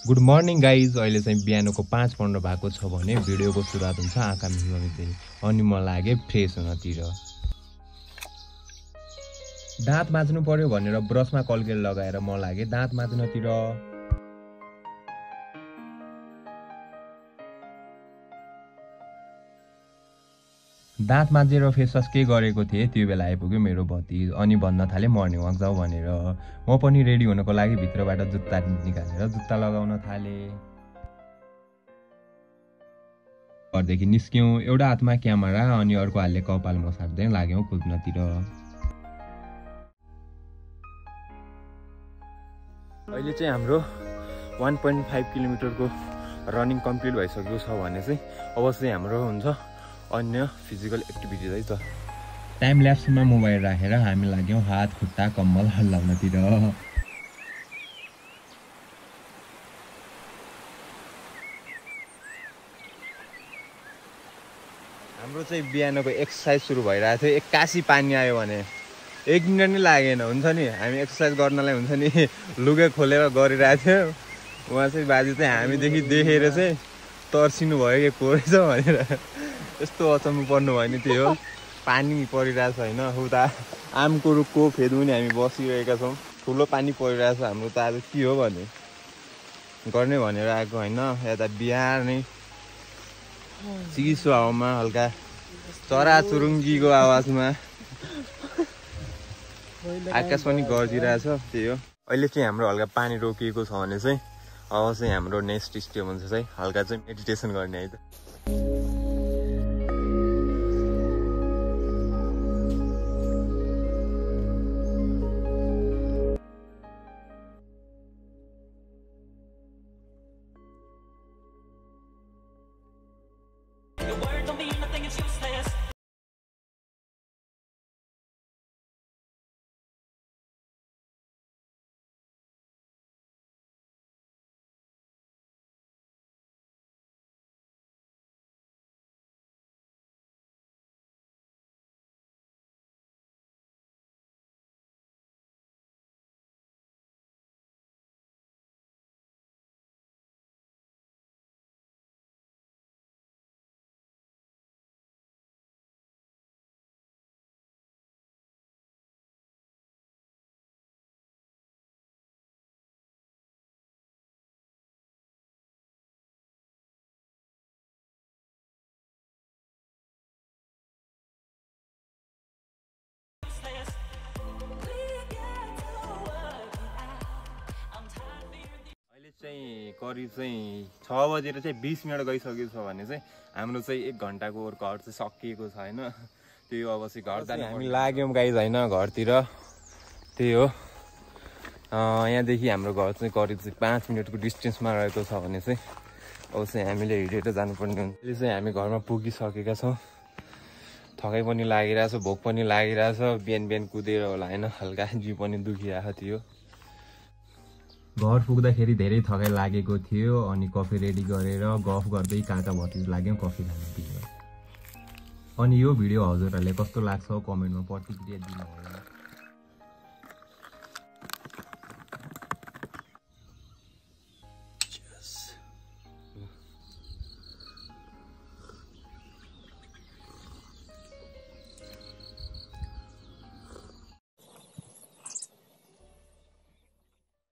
Good morning guys. अहिले चाहिँ बिहानको 5:15 भएको छ भने भिडियोको सुरुवात हुन्छ आँखा मिलाउँदै अनि म लागे फ्रेस हुनतिर। दाँत माझ्नु पर्यो भनेर ब्रसमा कलगेट लगाएर म लागे दाँत माझ्नतिर। दाँत माझेर फेस वास के गरेको थिएँ त्यो बेला आइपुग्यो मेरो भतिज अनि भन्न थाले मर्निङ वाक जाऊ भनेर। म पनि रेडी हुनको लागि भित्रबाट जुत्ता निकालेर जुत्ता लगाउन थाले। घरदेखि निस्क्यौँ, एउटा हातमा क्यामेरा अनि अर्को हातले कपाल मसार्दै लाग्यौँ कुद्नतिर। अहिले चाहिँ हाम्रो 1.5 किलोमिटरको रनिङ कम्प्लिट भइसकेको छ भने चाहिँ अब चाहिँ हाम्रो हुन्छ अन्य फिजिकल एक्टिभिटी है त। टाइम ल्याप्समा मोबाइल राखेर हामी लाग्यौँ हात खुट्टा कम्मल हल्लाउनतिर। हाम्रो चाहिँ बिहानको एक्सर्साइज सुरु भइरहेको थियो। 81 पानी आयो भने 1 मिनट नै लागेन। हुन्छ नि हामी एक्सर्साइज गर्नलाई हुन्छ नि लुगा खोलेर गरिरहेको थियो। उहाँ चाहिँ बाजे चाहिँ हामीदेखि देखेर चाहिँ तर्सिनु भयो कि को रहेछ भनेर यस्तो अचम्म पर्नु भयो नि। त्यो पानी परिरहेको छ होइन। उता आमको रुखको फेदमुनि हामी बसिरहेका छौँ। ठुलो पानी परिरहेको छ। हाम्रो त आज के हो भने गर्ने भनेर आएको होइन। यता बिहार नै चिसो हावामा हल्का चराचुरुङ्गीको आवाजमा आकाश पनि गर्जिरहेछ। त्यही हो। अहिले चाहिँ हाम्रो हल्का पानी रोकिएको छ भने चाहिँ अब चाहिँ हाम्रो नेक्स्ट स्टेप हुन्छ चाहिँ हल्का चाहिँ मेडिटेसन गर्ने है त। चाहिँ करिब चाहिँ 6 बजेर चाहिँ 20 मिनट गइसकेको छ भने चाहिँ हाम्रो चाहिँ 1 घन्टाको वर्कआउट चाहिँ सकिएको छ होइन। त्यही अब चाहिँ घर जाने हामी लाग्यौँ गाइज होइन घरतिर। त्यही हो। यहाँदेखि हाम्रो घर चाहिँ करिब चाहिँ 5 मिनटको डिस्टेन्समा रहेको छ भने चाहिँ अब चाहिँ हामीले हिँडेर जानुपर्ने हुन्छ। अहिले चाहिँ हामी घरमा पुगिसकेका छौँ। थकाइ पनि लागिरहेछ, भोक पनि लागिरहेछ। बिहान कुदेर होला होइन हल्का जिउ पनि दुखिरहेको थियो। घर पुग्दाखेरि धेरै थकाइ लागेको थियो अनि कफी रेडी गरेर गफ गर्दै काका भतिज लाग्यौँ कफी खानतिर। अनि यो भिडियो हजुरहरूले कस्तो लाग्छ कमेन्टमा प्रतिक्रिया दिनु होला।